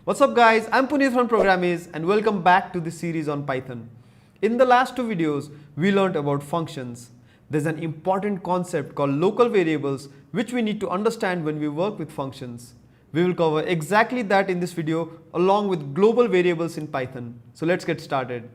What's up guys, I'm Puneet from Programiz and welcome back to this series on Python. In the last two videos, we learned about functions. There's an important concept called local variables which we need to understand when we work with functions. We will cover exactly that in this video along with global variables in Python. So let's get started.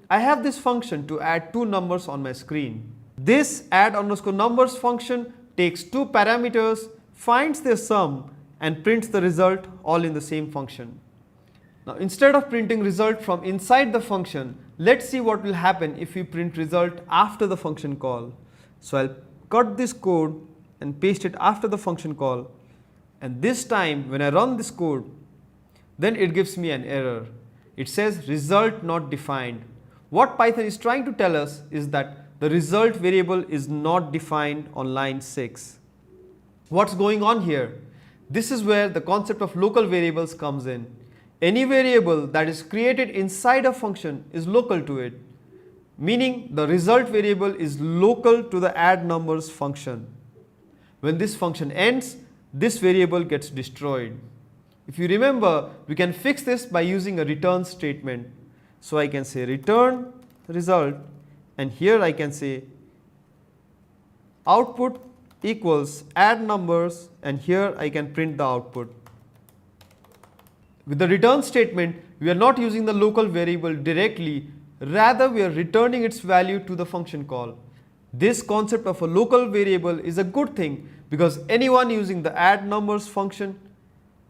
I have this function to add two numbers on my screen. This add_numbers function takes two parameters, finds their sum and prints the result all in the same function. Now instead of printing result from inside the function, let's see what will happen if we print result after the function call. So I'll cut this code and paste it after the function call, and this time when I run this code, then it gives me an error. It says result not defined. What Python is trying to tell us is that the result variable is not defined on line 6. What's going on here? This is where the concept of local variables comes in. Any variable that is created inside a function is local to it, meaning the result variable is local to the add_numbers function. When this function ends, this variable gets destroyed. If you remember, we can fix this by using a return statement. So I can say return result, and here I can say output equals add_numbers, and here I can print the output. With the return statement, we are not using the local variable directly, rather we are returning its value to the function call. This concept of a local variable is a good thing because anyone using the add_numbers function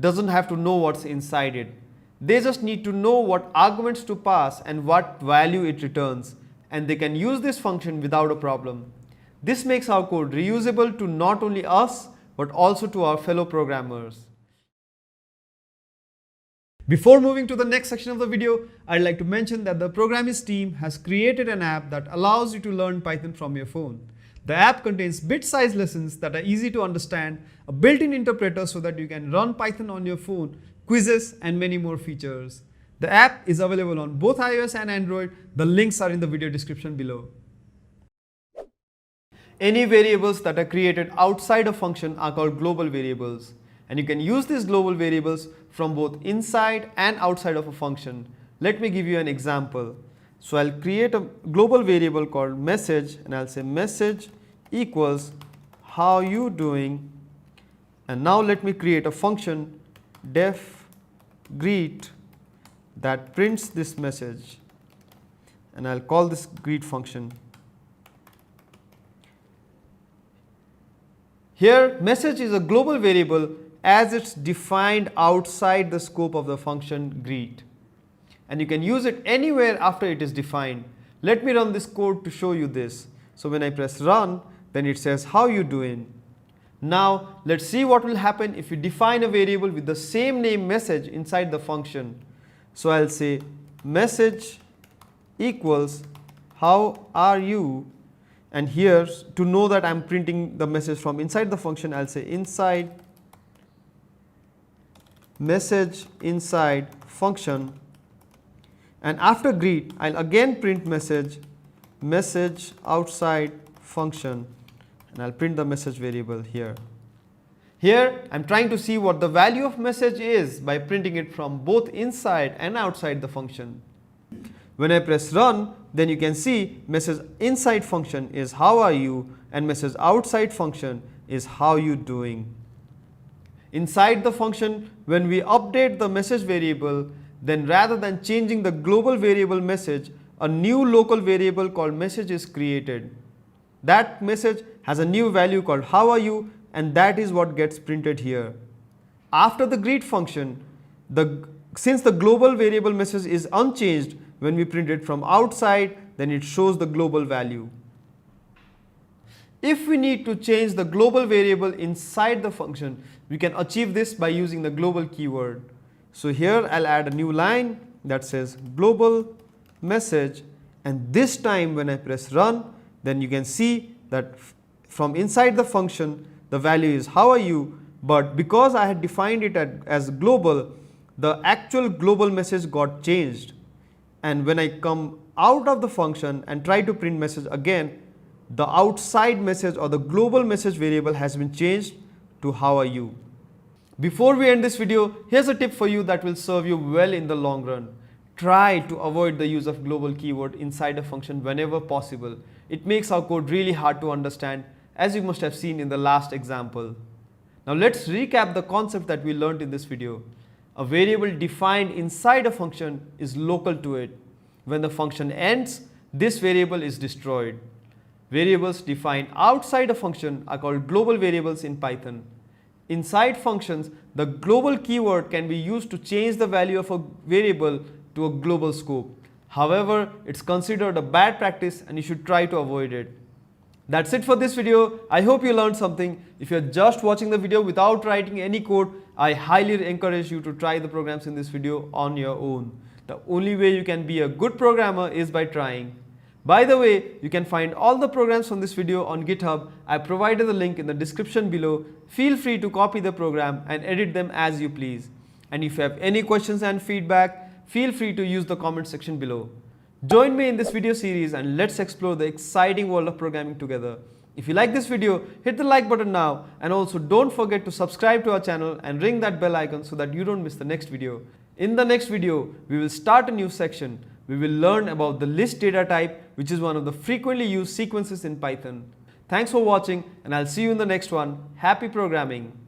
doesn't have to know what's inside it. They just need to know what arguments to pass and what value it returns, and they can use this function without a problem. This makes our code reusable to not only us but also to our fellow programmers. Before moving to the next section of the video, I'd like to mention that the Programiz team has created an app that allows you to learn Python from your phone. The app contains bit-sized lessons that are easy to understand, a built-in interpreter so that you can run Python on your phone, quizzes and many more features. The app is available on both iOS and Android. The links are in the video description below. Any variables that are created outside a function are called global variables, and you can use these global variables from both inside and outside of a function. Let me give you an example. So I'll create a global variable called message, and I'll say message equals how you doing, and now let me create a function def greet that prints this message, and I'll call this greet function. Here message is a global variable as it's defined outside the scope of the function greet, and you can use it anywhere after it is defined. Let me run this code to show you this. So when I press run, then it says how you doing. Now let's see what will happen if you define a variable with the same name message inside the function. So I'll say message equals how are you, and here to know that I'm printing the message from inside the function, I'll say inside message inside function, and after greet I'll again print message outside function, and I'll print the message variable here. Here I'm trying to see what the value of message is by printing it from both inside and outside the function. When I press run, then you can see message inside function is how are you, and message outside function is how you doing. Inside the function, when we update the message variable, then rather than changing the global variable message, a new local variable called message is created. That message has a new value called how are you, and that is what gets printed here. After the greet function, since the global variable message is unchanged, when we print it from outside, then it shows the global value. If we need to change the global variable inside the function, we can achieve this by using the global keyword. So here I'll add a new line that says global message, and this time when I press run, then you can see that from inside the function the value is how are you, but because I had defined it as global, the actual global message got changed, and when I come out of the function and try to print message again, the outside message or the global message variable has been changed to how are you. Before we end this video, here's a tip for you that will serve you well in the long run. Try to avoid the use of global keyword inside a function whenever possible. It makes our code really hard to understand, as you must have seen in the last example. Now let's recap the concept that we learned in this video. A variable defined inside a function is local to it. When the function ends, this variable is destroyed. Variables defined outside a function are called global variables in Python. Inside functions, the global keyword can be used to change the value of a variable to a global scope. However, it's considered a bad practice and you should try to avoid it. That's it for this video. I hope you learned something. If you're just watching the video without writing any code, I highly encourage you to try the programs in this video on your own. The only way you can be a good programmer is by trying. By the way, you can find all the programs from this video on GitHub. I provided the link in the description below. Feel free to copy the program and edit them as you please. And if you have any questions and feedback, feel free to use the comment section below. Join me in this video series and let's explore the exciting world of programming together. If you like this video, hit the like button now, and also don't forget to subscribe to our channel and ring that bell icon so that you don't miss the next video. In the next video, we will start a new section. We will learn about the list data type, which is one of the frequently used sequences in Python. Thanks for watching, and I'll see you in the next one. Happy programming!